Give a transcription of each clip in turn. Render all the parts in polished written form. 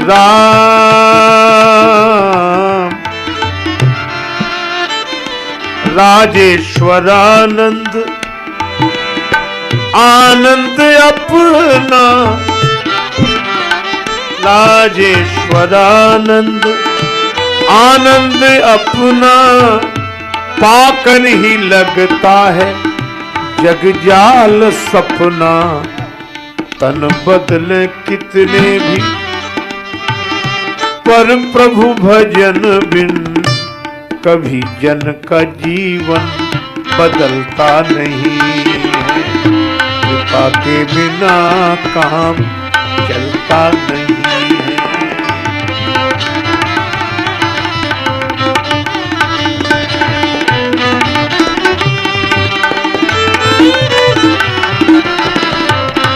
राम राजेश्वरानंद आनंद अपना, राजेश्वरानंद आनंद अपना, पाकर ही लगता है जग जाल सपना। तन बदले कितने भी पर प्रभु भजन बिन, कभी जन का जीवन बदलता नहीं है। कृपा के बिना काम चलता नहीं है।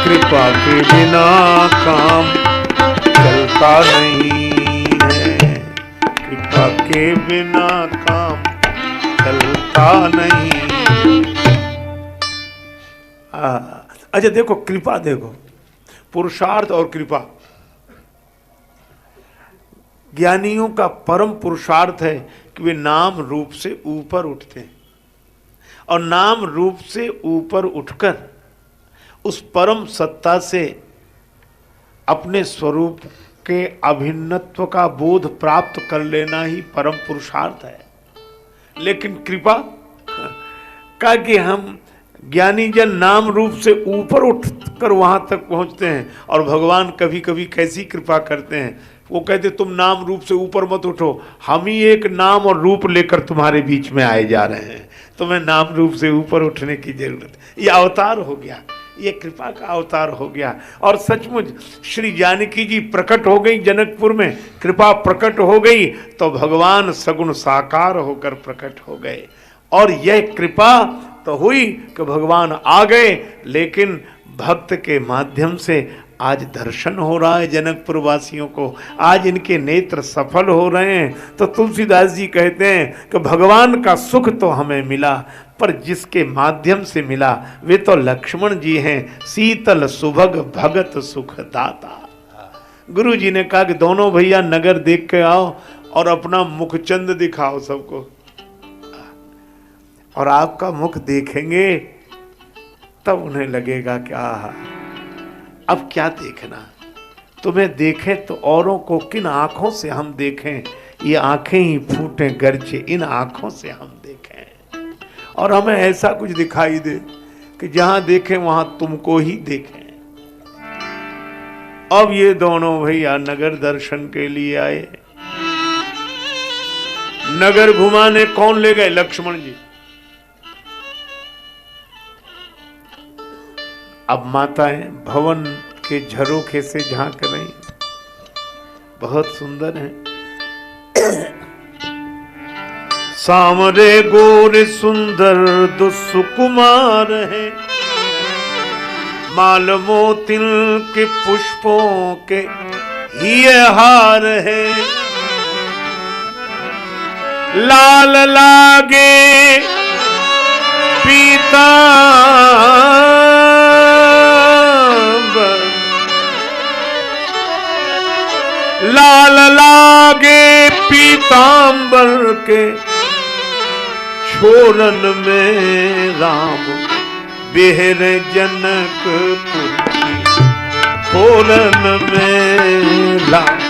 कृपा के बिना काम चलता नहीं है। कृपा के बिना काम चलता नहीं। अच्छा देखो, कृपा देखो, पुरुषार्थ और कृपा, ज्ञानियों का परम पुरुषार्थ है कि वे नाम रूप से ऊपर उठते हैं और नाम रूप से ऊपर उठकर उस परम सत्ता से अपने स्वरूप के अभिन्नत्व का बोध प्राप्त कर लेना ही परम पुरुषार्थ है। लेकिन कृपा का कि हम ज्ञानी जन नाम रूप से ऊपर उठकर वहां तक पहुंचते हैं, और भगवान कभी कभी कैसी कृपा करते हैं, वो कहते तुम नाम रूप से ऊपर मत उठो, हम ही एक नाम और रूप लेकर तुम्हारे बीच में आए जा रहे हैं, तुम्हें नाम रूप से ऊपर उठने की जरूरत है। ये अवतार हो गया, ये कृपा का अवतार हो गया। और सचमुच श्री जानकी जी प्रकट हो गई जनकपुर में, कृपा प्रकट हो गई तो भगवान सगुण साकार होकर प्रकट हो गए। और यह कृपा तो हुई कि भगवान आ गए, लेकिन भक्त के माध्यम से आज दर्शन हो रहा है जनकपुर वासियों को, आज इनके नेत्र सफल हो रहे हैं। तो तुलसीदास जी कहते हैं कि भगवान का सुख तो हमें मिला, पर जिसके माध्यम से मिला वे तो लक्ष्मण जी हैं, शीतल सुभग भगत सुख दाता। गुरु जी ने कहा कि दोनों भैया नगर देख के आओ और अपना मुखचंद दिखाओ सबको, और आपका मुख देखेंगे तब उन्हें लगेगा कि आहा, अब क्या देखना। तुम्हें देखें तो औरों को किन आंखों से हम देखें, ये आंखें ही फूटें गरचे इन आंखों से हम देखें, और हमें ऐसा कुछ दिखाई दे कि जहां देखें वहां तुमको ही देखें। अब ये दोनों भैया नगर दर्शन के लिए आए। नगर घुमाने कौन ले गए? लक्ष्मण जी। अब माताएं भवन के झरोखे से झांक रही, बहुत सुंदर है। सामरे गोरे सुंदर दुसुकुमार है, माल मोतिल के पुष्पों के ये हार है। लाल लागे पीतांबर, लाल लागे पीतांबर के छोरन में राम बेहर जनकपुर की छोरन में राम।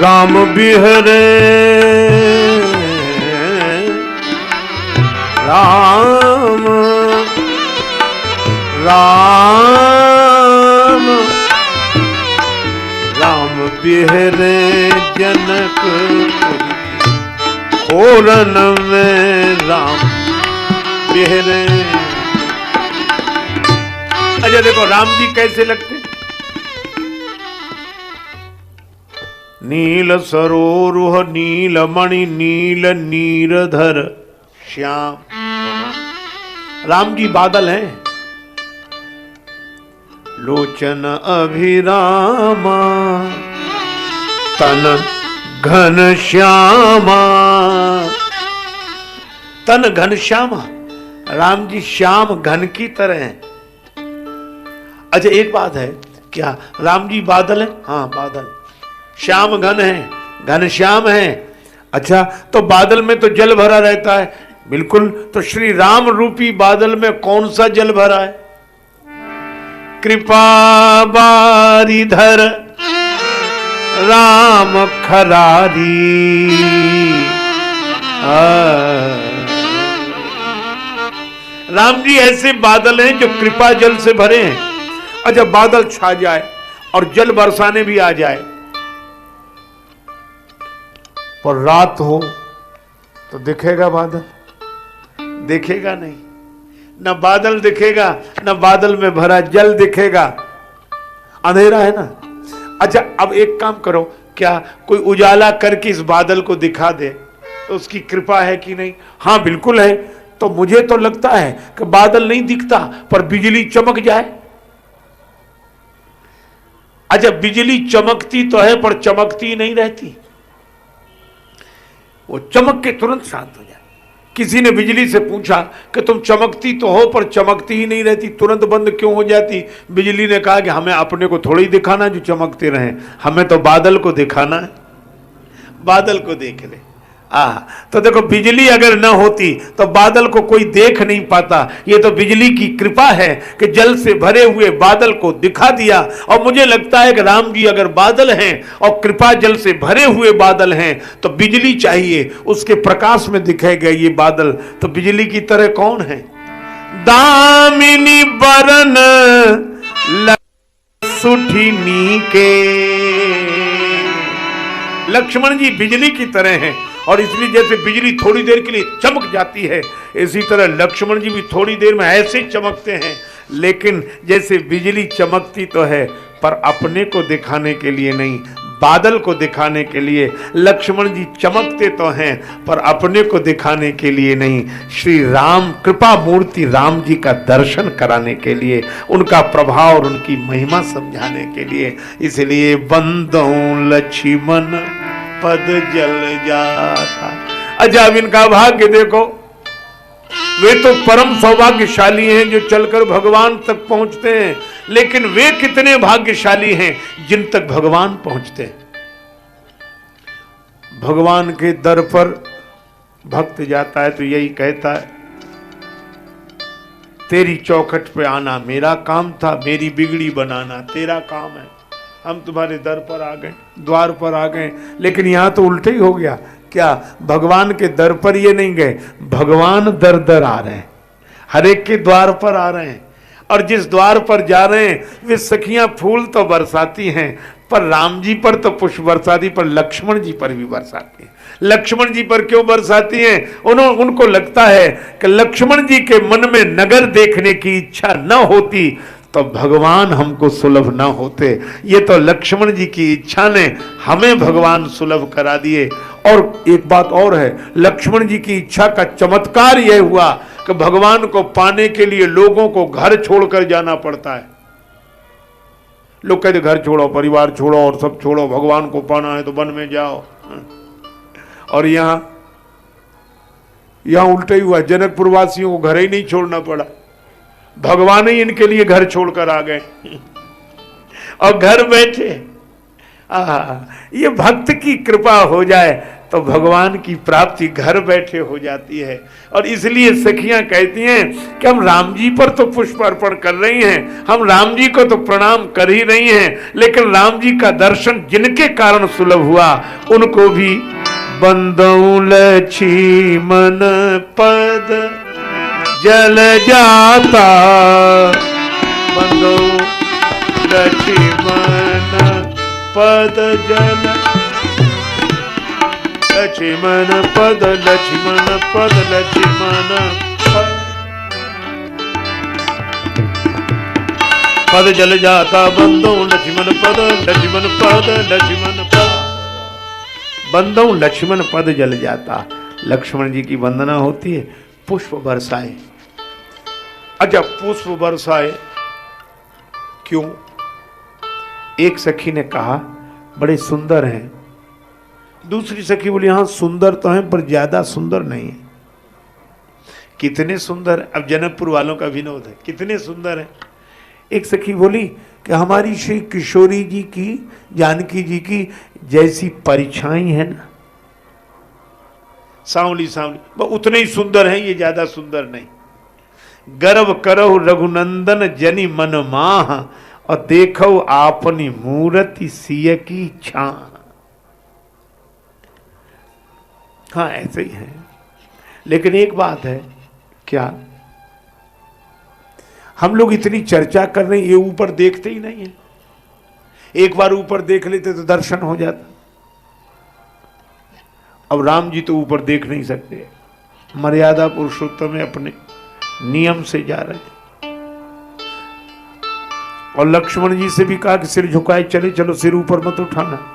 राम बिहरे राम राम राम बिहरे जनकपुर खोरन में राम बिहरे। अच्छा देखो राम जी कैसे लगते, नील सरोरुह नील मणि नील नीरधर श्याम। राम जी बादल हैं। लोचन अभिरामा तन घन श्यामा, तन घन श्यामा, राम जी श्याम घन की तरह हैं। अच्छा एक बात है, क्या राम जी बादल है? हाँ बादल। श्याम घन है, घन श्याम है। अच्छा तो बादल में तो जल भरा रहता है, बिल्कुल। तो श्री राम रूपी बादल में कौन सा जल भरा है? कृपा बारिधर राम खरारी। राम जी ऐसे बादल हैं जो कृपा जल से भरे हैं। और जब बादल छा जाए और जल बरसाने भी आ जाए, पर रात हो तो दिखेगा बादल? दिखेगा नहीं, न बादल दिखेगा, न बादल में भरा जल दिखेगा, अंधेरा है ना। अच्छा अब एक काम करो, क्या कोई उजाला करके इस बादल को दिखा दे तो उसकी कृपा है कि नहीं? हाँ बिल्कुल है। तो मुझे तो लगता है कि बादल नहीं दिखता पर बिजली चमक जाए। अच्छा बिजली चमकती तो है पर चमकती नहीं रहती, वो चमक के तुरंत शांत हो जाए। किसी ने बिजली से पूछा कि तुम चमकती तो हो पर चमकती ही नहीं रहती, तुरंत बंद क्यों हो जाती? बिजली ने कहा कि हमें अपने को थोड़ी दिखाना जो चमकते रहें, हमें तो बादल को दिखाना है, बादल को देख ले। तो देखो बिजली अगर न होती तो बादल को कोई देख नहीं पाता। ये तो बिजली की कृपा है कि जल से भरे हुए बादल को दिखा दिया। और मुझे लगता है कि राम जी अगर बादल हैं और कृपा जल से भरे हुए बादल हैं तो बिजली चाहिए, उसके प्रकाश में दिखेगा ये बादल। तो बिजली की तरह कौन है? दामिनी बरन सुठिनी के। लक्ष्मण जी बिजली की तरह हैं और इसलिए जैसे बिजली थोड़ी देर के लिए चमक जाती है, इसी तरह लक्ष्मण जी भी थोड़ी देर में ऐसे चमकते हैं। लेकिन जैसे बिजली चमकती तो है पर अपने को दिखाने के लिए नहीं, बादल को दिखाने के लिए। लक्ष्मण जी चमकते तो हैं पर अपने को दिखाने के लिए नहीं, श्री राम कृपा मूर्ति राम जी का दर्शन कराने के लिए, उनका प्रभाव और उनकी महिमा समझाने के लिए। इसलिए बंदों लक्ष्मण पद जल जाता। अच्छा अब इनका भाग्य देखो, वे तो परम सौभाग्यशाली हैं जो चलकर भगवान तक पहुंचते हैं। लेकिन वे कितने भाग्यशाली हैं जिन तक भगवान पहुंचते हैं। भगवान के दर पर भक्त जाता है तो यही कहता है, तेरी चौखट पे आना मेरा काम था, मेरी बिगड़ी बनाना तेरा काम है। हम तुम्हारे दर पर आ गए, द्वार पर आ गए। लेकिन यहां तो उल्टे ही हो गया। क्या भगवान के दर पर ये नहीं गए, भगवान दर दर आ रहे हैं, हर एक के द्वार पर आ रहे हैं। और जिस द्वार पर जा रहे हैं वे सखियां फूल तो बरसाती हैं, पर राम जी पर तो पुष्प बरसाती, पर लक्ष्मण जी पर भी बरसाती हैं। लक्ष्मण जी पर क्यों बरसाती हैं? उनको लगता है कि लक्ष्मण जी के मन में नगर देखने की इच्छा न होती तो भगवान हमको सुलभ ना होते। ये तो लक्ष्मण जी की इच्छा ने हमें भगवान सुलभ करा दिए। और एक बात और है, लक्ष्मण जी की इच्छा का चमत्कार यह हुआ कि भगवान को पाने के लिए लोगों को घर छोड़कर जाना पड़ता है। लोग कहते घर छोड़ो, परिवार छोड़ो और सब छोड़ो, भगवान को पाना है तो वन में जाओ। और यहां उल्टा ही हुआ, जनकपुर वासियों को घर ही नहीं छोड़ना पड़ा, भगवान ही इनके लिए घर छोड़कर आ गए और घर बैठे। ये भक्त की कृपा हो जाए तो भगवान की प्राप्ति घर बैठे हो जाती है। और इसलिए सखियां कहती हैं कि हम राम जी पर तो पुष्प अर्पण कर रही हैं, हम राम जी को तो प्रणाम कर ही रही हैं, लेकिन राम जी का दर्शन जिनके कारण सुलभ हुआ उनको भी बंदौ लक्ष्मण पद जल जाता। बंदौ लक्ष्मण पद जल, लक्ष्मण पद, लक्ष्मण पद, लक्ष्मण पद जल जाता। बंदौ लक्ष्मण पद, लक्ष्मण पद, लक्ष्मण पद, बंदौ लक्ष्मण पद जल जाता। लक्ष्मण जी की वंदना होती है, पुष्प बरसाए। अच्छा पुष्प बरसाए क्यों? एक सखी ने कहा बड़े सुंदर हैं, दूसरी सखी बोली हाँ सुंदर तो हैं पर ज्यादा सुंदर नहीं है। कितने सुंदर। अब जनकपुर वालों का विनोद है, कितने सुंदर है। एक सखी बोली कि हमारी श्री किशोरी जी की, जानकी जी की जैसी परिछाई है ना, सांवली सांवली, वो उतने ही सुंदर हैं, ये ज्यादा सुंदर नहीं। गर्व करो रघुनंदन जनि मन माह, और देखो आपनी मूर्ति सिय की छां। हाँ ऐसे ही है, लेकिन एक बात है, क्या हम लोग इतनी चर्चा कर रहे हैं, ये ऊपर देखते ही नहीं है। एक बार ऊपर देख लेते तो दर्शन हो जाता। अब राम जी तो ऊपर देख नहीं सकते, मर्यादा पुरुषोत्तम में अपने नियम से जा रहे हैं। और लक्ष्मण जी से भी कहा कि सिर झुकाए चले, चलो सिर ऊपर मत उठाना।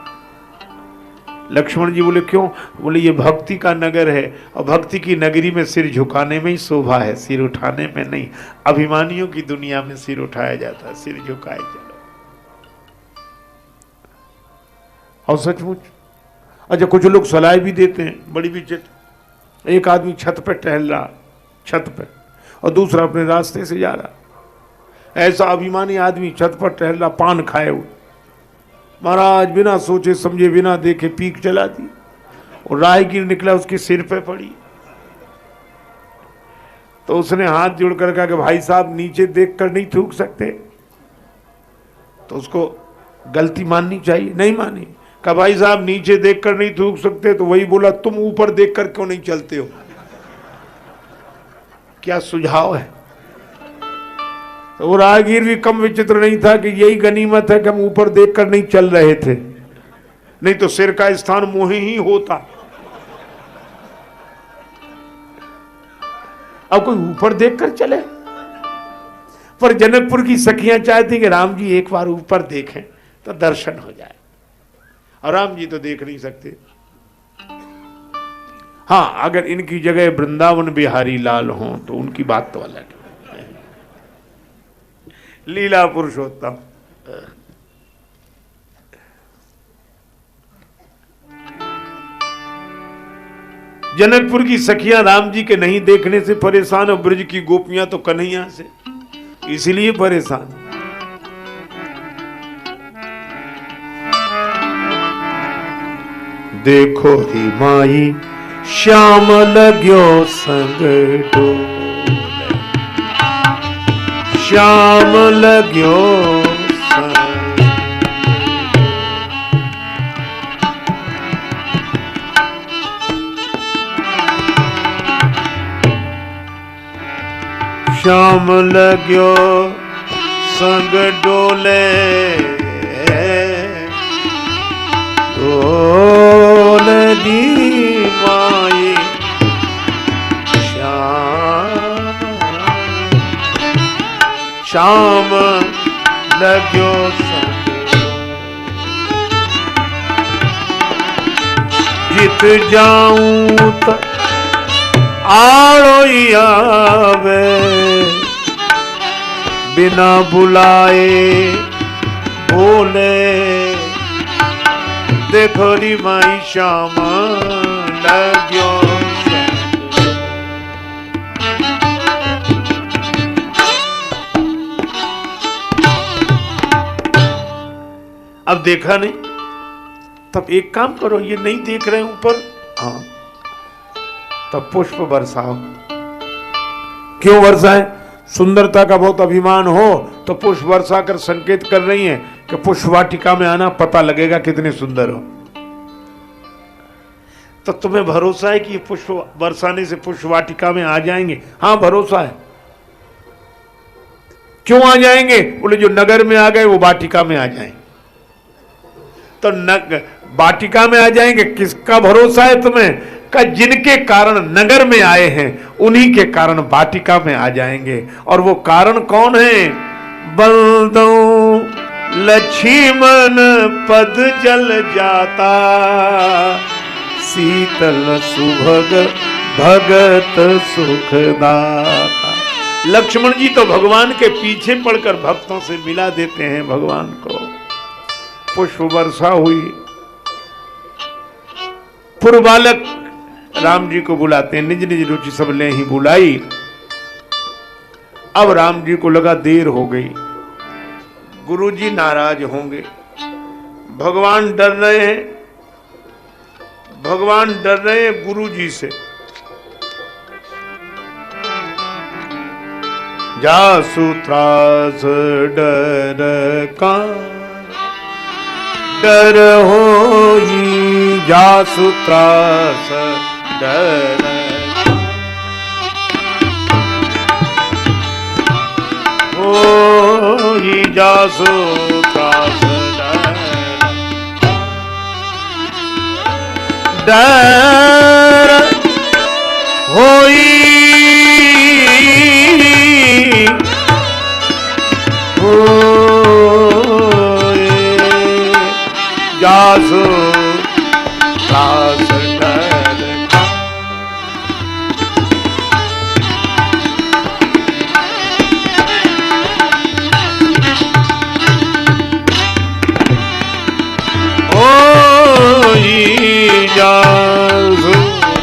लक्ष्मण जी बोले क्यों? बोले ये भक्ति का नगर है, और भक्ति की नगरी में सिर झुकाने में ही शोभा है, सिर उठाने में नहीं। अभिमानियों की दुनिया में सिर उठाया जाता है, सिर झुकाए चलो। और सचमुच अच्छा, कुछ लोग सलाह भी देते हैं, बड़ी विचित्र। एक आदमी छत पे टहल रहा, छत पे, और दूसरा अपने रास्ते से जा रहा। ऐसा अभिमानी आदमी छत पर टहल रहा, पान खाए हुए, महाराज बिना सोचे समझे बिना देखे पीक चला दी, और राहगीर निकला, उसके सिर पे पड़ी। तो उसने हाथ जोड़कर कहा कि भाई साहब नीचे देखकर नहीं थूक सकते। तो उसको गलती माननी चाहिए, नहीं मानी। कहा भाई साहब नीचे देखकर नहीं थूक सकते, तो वही बोला तुम ऊपर देखकर क्यों नहीं चलते हो? क्या सुझाव है? तो वो राहगीर भी कम विचित्र नहीं था कि यही गनीमत है कि हम ऊपर देखकर नहीं चल रहे थे, नहीं तो सिर का स्थान मोही ही होता। अब कोई ऊपर देखकर चले? पर जनकपुर की सखियां चाहती कि राम जी एक बार ऊपर देखें तो दर्शन हो जाए, और राम जी तो देख नहीं सकते। हाँ, अगर इनकी जगह वृंदावन बिहारी लाल हों तो उनकी बात तो अलग है। लीला पुरुषोत्तम। जनकपुर की सखियां राम जी के नहीं देखने से परेशान, और ब्रज की गोपियां तो कन्हैया से इसलिए परेशान। देखो ही माई श्याम लग्यो संग डोले, श्याम लग्यो संग, श्याम लग्यो संग डोले, डोले दी माई श्याम लग्यो संग, जित जाऊं त आड़ो ही आवे, बिना बुलाए बोले, देखो री माई श्याम लग्यो संग। अब देखा नहीं, तब एक काम करो, ये नहीं देख रहे ऊपर, हाँ तब पुष्प बरसाओ। क्यों बरसाएं? सुंदरता का बहुत अभिमान हो तो पुष्प वर्षा कर संकेत कर रही हैं कि पुष्प वाटिका में आना, पता लगेगा कितने सुंदर हो। तो तुम्हें भरोसा है कि पुष्प बरसाने से पुष्प वाटिका में आ जाएंगे? हाँ भरोसा है। क्यों आ जाएंगे? बोले जो नगर में आ गए वो वाटिका में आ जाएंगे। तो वाटिका में आ जाएंगे, किसका भरोसा है तुम्हें? का जिनके कारण नगर में आए हैं उन्हीं के कारण वाटिका में आ जाएंगे। और वो कारण कौन है? बलदो लक्ष्मण पद जल जाता, शीतल सुभग भगत सुखदाता। लक्ष्मण जी तो भगवान के पीछे पड़कर भक्तों से मिला देते हैं भगवान को। पुष्प वर्षा हुई, पूर्व बालक राम जी को बुलाते हैं, निज निज रुचि सब ले ही बुलाई। अब राम जी को लगा देर हो गई, गुरु जी नाराज होंगे, भगवान डर रहे हैं, भगवान डर रहे हैं गुरु जी से। जासु त्रास डर का डर होई, जासु त्रास डर होई, जासु त्रास डर होई, जासु त्रास डर का। ओई जासु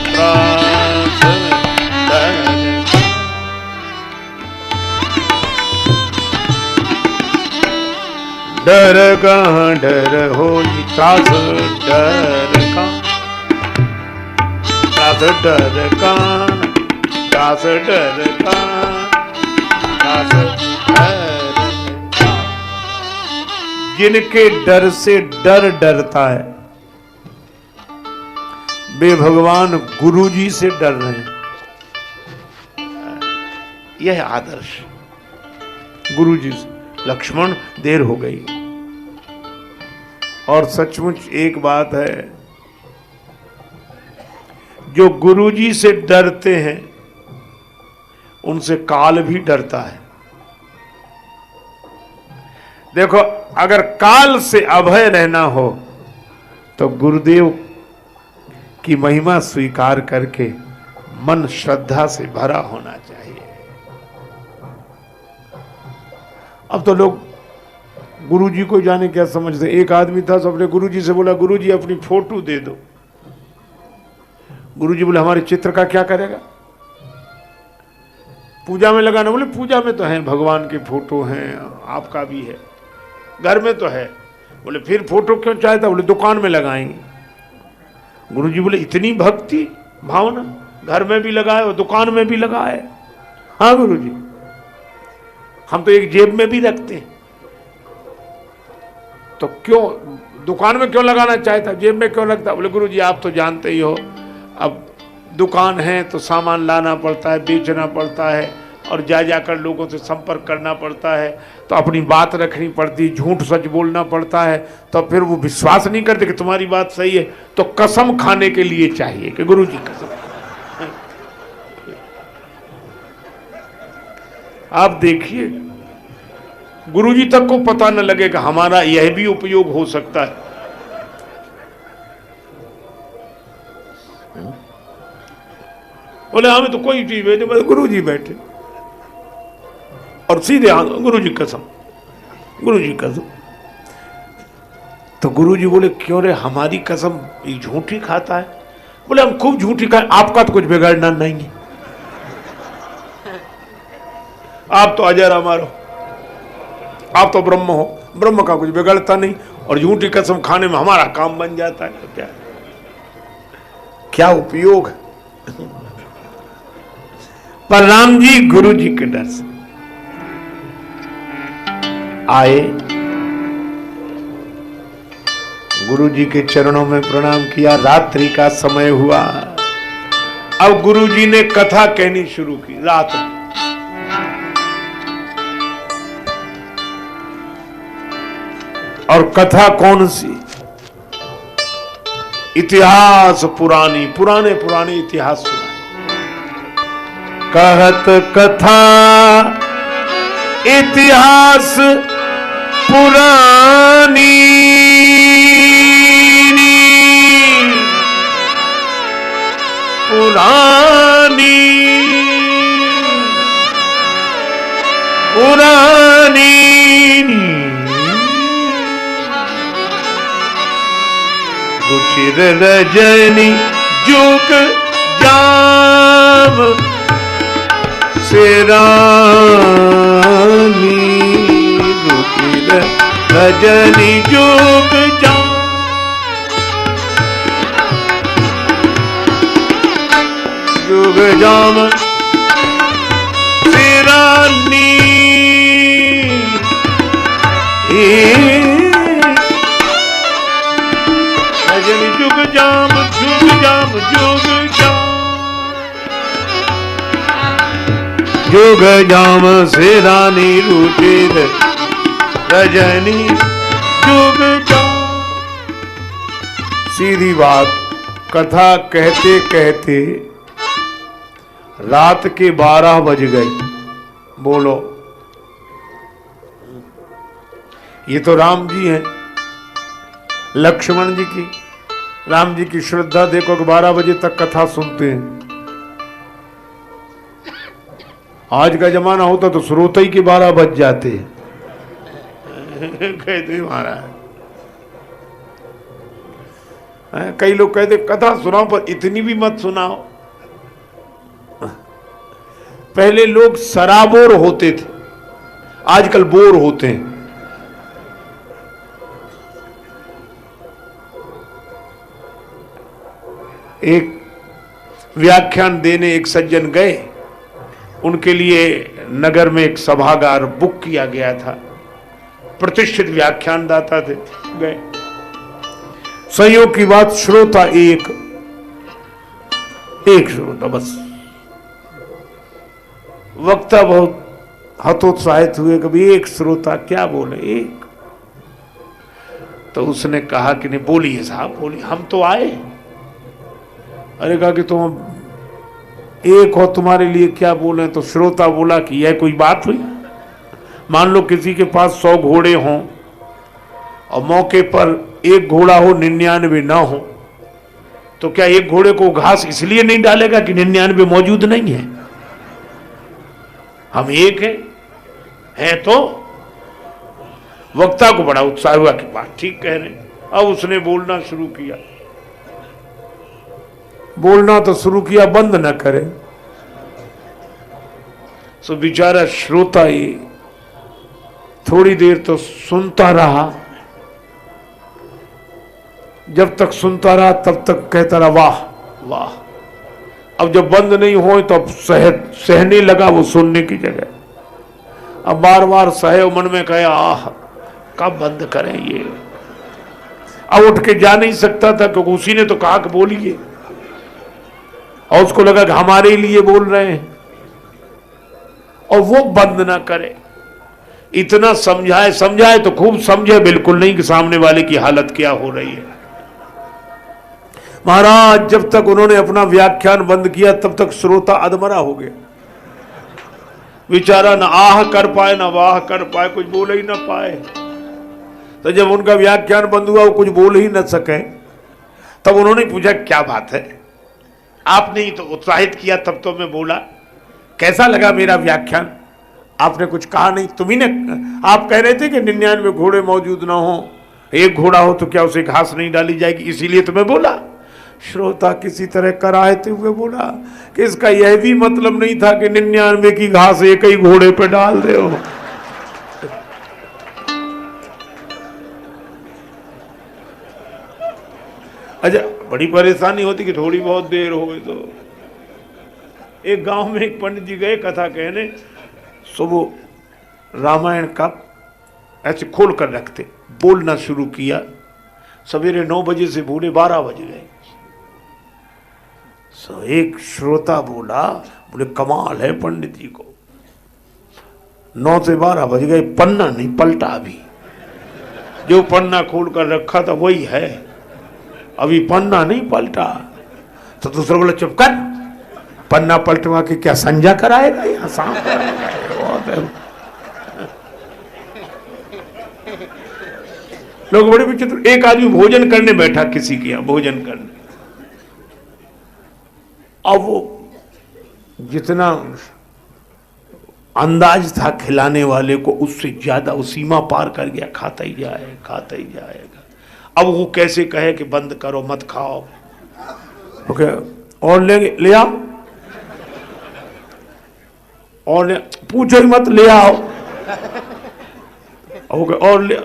त्रास डर का। डर कहाँ डर होई, त्रास डर का, त्रास डर का, त्रास डर का, त्रास डर का। जिनके डर से डर डरता है, वे भगवान गुरु जी से डर रहे हैं। यह आदर्श गुरु जी से। लक्ष्मण देर हो गई, और सचमुच एक बात है, जो गुरुजी से डरते हैं उनसे काल भी डरता है। देखो, अगर काल से अभय रहना हो तो गुरुदेव की महिमा स्वीकार करके मन श्रद्धा से भरा होना चाहिए। अब तो लोग गुरुजी को जाने क्या समझते। एक आदमी था, सबने गुरुजी से बोला, गुरुजी अपनी फोटो दे दो। गुरुजी बोले, हमारे चित्र का क्या करेगा, पूजा में लगाना। बोले, पूजा में तो है, भगवान की फोटो हैं, आपका भी है, घर में तो है। बोले, फिर फोटो क्यों चाहता। बोले, दुकान में लगाएंगे। गुरुजी बोले, इतनी भक्ति भावना, घर में भी लगाए और दुकान में भी लगाए। हाँ गुरुजी, हम तो एक जेब में भी रखते हैं, तो क्यों दुकान में क्यों लगाना चाहता, जेब में क्यों लगता। बोले, गुरुजी आप तो जानते ही हो, अब दुकान है तो सामान लाना पड़ता है, बेचना पड़ता है, और जा जाकर लोगों से संपर्क करना पड़ता है, तो अपनी बात रखनी पड़ती, झूठ सच बोलना पड़ता है, तो फिर वो विश्वास नहीं करते कि तुम्हारी बात सही है, तो कसम खाने के लिए चाहिए कि गुरुजी कसम। आप देखिए, गुरुजी तक को पता न लगे कि हमारा यह भी उपयोग हो सकता है। बोले, हमें तो कोई चीज बैठे, बोले गुरुजी बैठे, और सीधे गुरुजी कसम, गुरुजी कसम। तो गुरुजी बोले, क्यों रे, हमारी कसम ये झूठी खाता है। बोले, हम खूब झूठी खाए, आपका तो कुछ बिगड़ना नहीं है, आप तो अजर अमर हो, आप तो ब्रह्म हो, ब्रह्म का कुछ बिगड़ता नहीं, और झूठी कसम खाने में हमारा काम बन जाता है। तो क्या उपयोग है। पर राम जी गुरु जी के डर से आए, गुरु जी के चरणों में प्रणाम किया। रात्रि का समय हुआ, अब गुरु जी ने कथा कहनी शुरू की। रात में और कथा कौन सी, इतिहास पुरानी, पुराने पुराने इतिहास सुना। कहत कथा इतिहास पुरानी, पुरानी पुरानी, रुचिर रजनी जुग जाम से रानी रुकी रजनी जुग जाम, जुग जाम से रानी रजनी जुग जाम, जुग जाम, जुग जाम, जुग जाम से रानी रुचिर रजनी जुग जाम। सीधी बात, कथा कहते कहते रात के 12 बज गए। बोलो, ये तो राम जी हैं, लक्ष्मण जी की, राम जी की श्रद्धा देखो कि 12 बजे तक कथा सुनते हैं। आज का जमाना होता तो श्रोता ही के 12 बज जाते कहते महाराज। कई लोग कहते कथा सुनाओ पर इतनी भी मत सुनाओ। पहले लोग सराबोर होते थे, आजकल बोर होते हैं। एक व्याख्यान देने एक सज्जन गए, उनके लिए नगर में एक सभागार बुक किया गया था, प्रतिष्ठित व्याख्यानदाता थे। गए, संयोग की बात, श्रोता एक श्रोता बस। वक्ता बहुत हतोत्साहित हुए, कभी एक श्रोता क्या बोले, एक। तो उसने कहा कि नहीं, बोलिए साहब बोलिए, हम तो आए। अरे कहा कि तुम एक हो, तुम्हारे लिए क्या बोले। तो श्रोता बोला कि यह कोई बात हुई। मान लो किसी के पास 100 घोड़े हों और मौके पर एक घोड़ा हो 99 ना हो, तो क्या एक घोड़े को घास इसलिए नहीं डालेगा कि 99 मौजूद नहीं है? हम एक हैं तो। वक्ता को बड़ा उत्साह हुआ कि बात ठीक कह रहे। अब उसने बोलना शुरू किया, बोलना तो शुरू किया, बंद न करे। सो बेचारा श्रोता ही थोड़ी देर तो सुनता रहा। जब तक सुनता रहा तब तक कहता रहा वाह वाह। अब जब बंद नहीं हो तो अब सहने लगा वो सुनने की जगह। अब बार बार सहे, मन में कहे आह कब बंद करें ये। अब उठ के जा नहीं सकता था क्योंकि उसी ने तो कहा कि बोलिए, और उसको लगा कि हमारे लिए बोल रहे हैं, और वो बंद ना करे। इतना समझाए समझाए तो खूब समझे, बिल्कुल नहीं कि सामने वाले की हालत क्या हो रही है। महाराज जब तक उन्होंने अपना व्याख्यान बंद किया तब तक श्रोता अधमरा हो गया। बेचारा न आह कर पाए न वाह कर पाए, कुछ बोल ही ना पाए। तो जब उनका व्याख्यान बंद हुआ, वो कुछ बोल ही न सके, तब उन्होंने पूछा क्या बात है, आपने ही तो उत्साहित किया, तब तो मैं बोला, कैसा लगा मेरा व्याख्यान? आपने कुछ कहा नहीं, तुम्ही ने, आप कह रहे थे कि 99 घोड़े मौजूद ना हो, एक घोड़ा हो तो क्या उसे घास नहीं डाली जाएगी, इसीलिए तो मैं बोला। श्रोता किसी तरह कराहते हुए बोला कि इसका यह भी मतलब नहीं था कि 99 की घास एक ही घोड़े पे डाल दे हो। अच्छा, बड़ी परेशानी होती कि थोड़ी बहुत देर हो गई। तो एक गांव में एक पंडित जी गए कथा कहने, सुबह रामायण का ऐसे खोल कर रखते, बोलना शुरू किया। सवेरे 9 बजे से बोले 12 बज गए। सो एक श्रोता बोला, बोले कमाल है पंडित जी को, 9 से 12 बज गए, पन्ना नहीं पलटा अभी। जो पन्ना खोल कर रखा था वही है, अभी पन्ना नहीं पलटा। तो दूसरा बोला चुप कर, पन्ना पलटवा के क्या संजा कराएगा, यहाँ सांप कराएगा। लोग बड़े विचित्र। एक आदमी भोजन करने बैठा किसी के यहाँ, भोजन करने। अब वो जितना अंदाज था खिलाने वाले को, उससे ज्यादा वो सीमा पार कर गया, खाता ही जाए खाता ही जाएगा। अब वो कैसे कहे कि बंद करो मत खाओ। ओके, और ले आओ, और पूछो ही मत, ले आओ। और ले,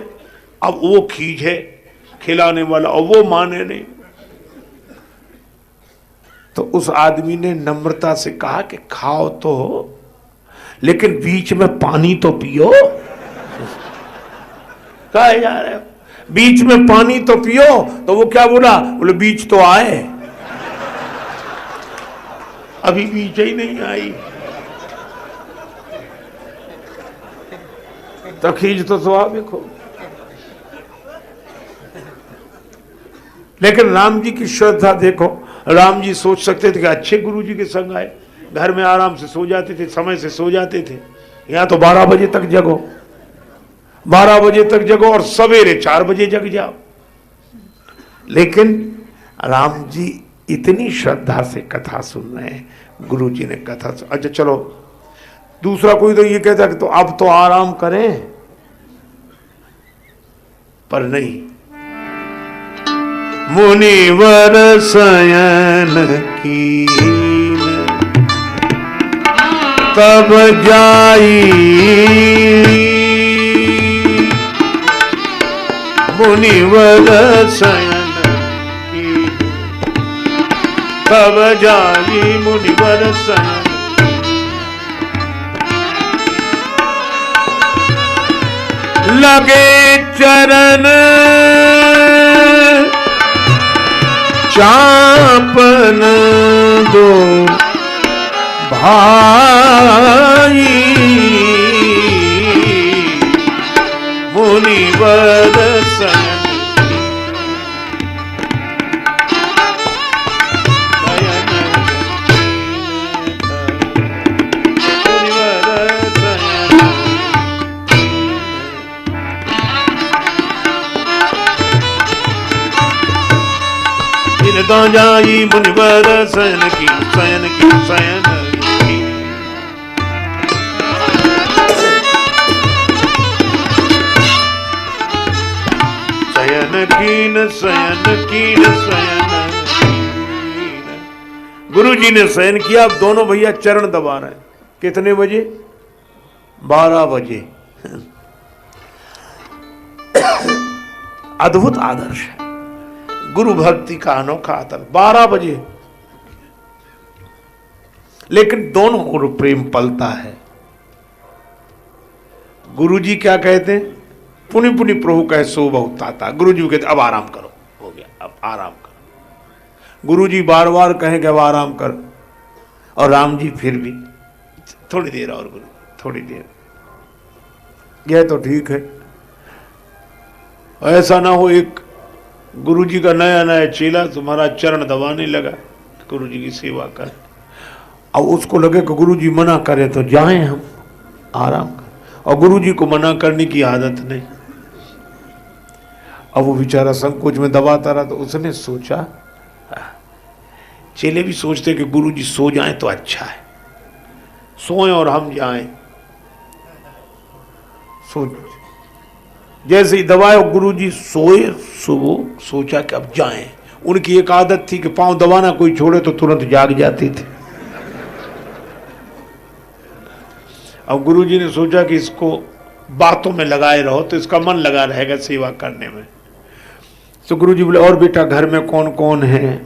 अब वो खींचे खिलाने वाला और वो माने नहीं। तो उस आदमी ने नम्रता से कहा कि खाओ तो लेकिन बीच में पानी तो पियो। कहा जा रहे हो, बीच में पानी तो पियो। तो वो क्या बोला, बोले बीच तो आए, अभी बीच ही नहीं आई। तो खींच तो स्वाभाविक हो। लेकिन राम जी की श्रद्धा देखो, राम जी सोच सकते थे कि अच्छे गुरु जी के संग आए, घर में आराम से सो जाते थे, समय से सो जाते थे। यहां तो 12 बजे तक जगो, 12 बजे तक जगो और सवेरे 4 बजे जग जाओ। लेकिन राम जी इतनी श्रद्धा से कथा सुन रहे हैं, गुरु जी ने कथा सुन। अच्छा चलो, दूसरा कोई तो ये कहता कि तो अब तो आराम करें, पर नहीं। मुनिवर शयन कीन तब जाई, मुनिवर शयन कीन तब जाई, मुनिवर शयन लगे चरण चापन दो भाई, मुनिवर शयन जाई, मुनिवर शयन की शयन की शयन की। शयन कीन शयन कीन शयन कीन। गुरु जी ने शयन किया। अब दोनों भैया चरण दबा रहे हैं। कितने बजे? 12 बजे। अद्भुत आदर्श है गुरु भक्ति का, अनोखा आदर्श। 12 बजे, लेकिन दोनों ओर प्रेम पलता है। गुरु जी क्या कहते हैं? पुनि पुनि प्रभु कहे सो बहुत ताता। गुरु जी कहते अब आराम करो, हो गया, अब आराम करो। गुरु जी बार बार कहें कि अब आराम करो, और राम जी फिर भी थोड़ी देर और, गुरु थोड़ी देर। यह तो ठीक है, ऐसा ना हो एक गुरुजी का नया नया चेला तुम्हारा चरण दबाने लगा, गुरुजी की सेवा कर, अब उसको लगे कि गुरुजी मना करे तो जाएं हम आराम कर, और गुरुजी को मना करने की आदत नहीं। अब वो बेचारा संकोच में दबाता रहा। तो उसने सोचा, चेले भी सोचते कि गुरुजी सो जाएं तो अच्छा है, सोएं और हम जाएं। जैसे ही दबाए गुरुजी सोए, सुबह सोचा कि अब जाएं। उनकी एक आदत थी कि पांव दबाना कोई छोड़े तो तुरंत जाग जाते थे। अब गुरुजी ने सोचा कि इसको बातों में लगाए रहो तो इसका मन लगा रहेगा सेवा करने में। तो गुरुजी बोले, और बेटा घर में कौन कौन है?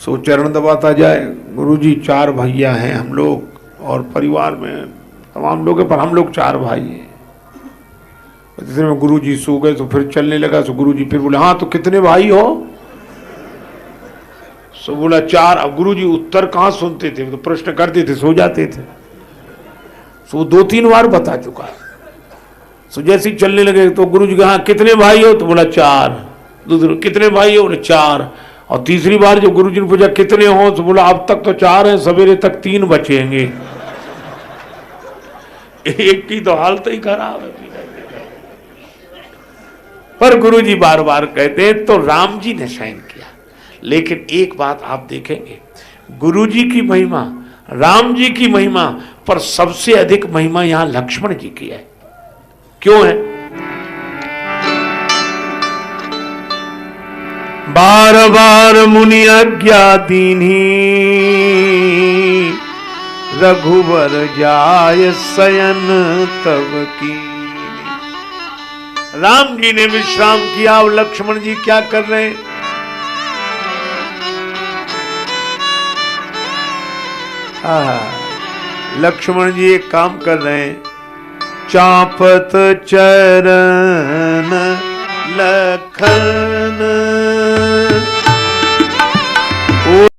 सो चरण दबाता जाए। गुरुजी 4 भैया हैं हम लोग, और परिवार में तमाम लोग हैं, पर हम लोग 4 भाई हैं। जितने में गुरुजी सो गए तो फिर चलने लगा। तो गुरुजी फिर बोले, हाँ तो कितने भाई हो? सो बोला 4। अब गुरुजी उत्तर कहाँ सुनते थे, तो प्रश्न करते थे, सो जाते थे। सो 2-3 बार बता चुका है। सो जैसे ही चलने लगे तो गुरुजी कहा, कितने भाई हो? तो बोला 4। दूसरे, कितने भाई हो? बोले 4। और तीसरी बार जब गुरुजी ने पूछा कितने हो, तो बोला अब तक तो 4 हैं, सवेरे तक 3 बचेंगे। एक की तो हालत ही खराब है। पर गुरुजी बार बार कहते हैं, तो राम जी ने शयन किया। लेकिन एक बात आप देखेंगे, गुरुजी की महिमा, राम जी की महिमा, पर सबसे अधिक महिमा यहां लक्ष्मण जी की है। क्यों है? बार बार मुनि आज्ञा दीन्ही, रघुवर जाय शयन तब की। राम जी ने विश्राम किया। और लक्ष्मण जी क्या कर रहे हैं? लक्ष्मण जी एक काम कर रहे हैं, चापत चरण लखन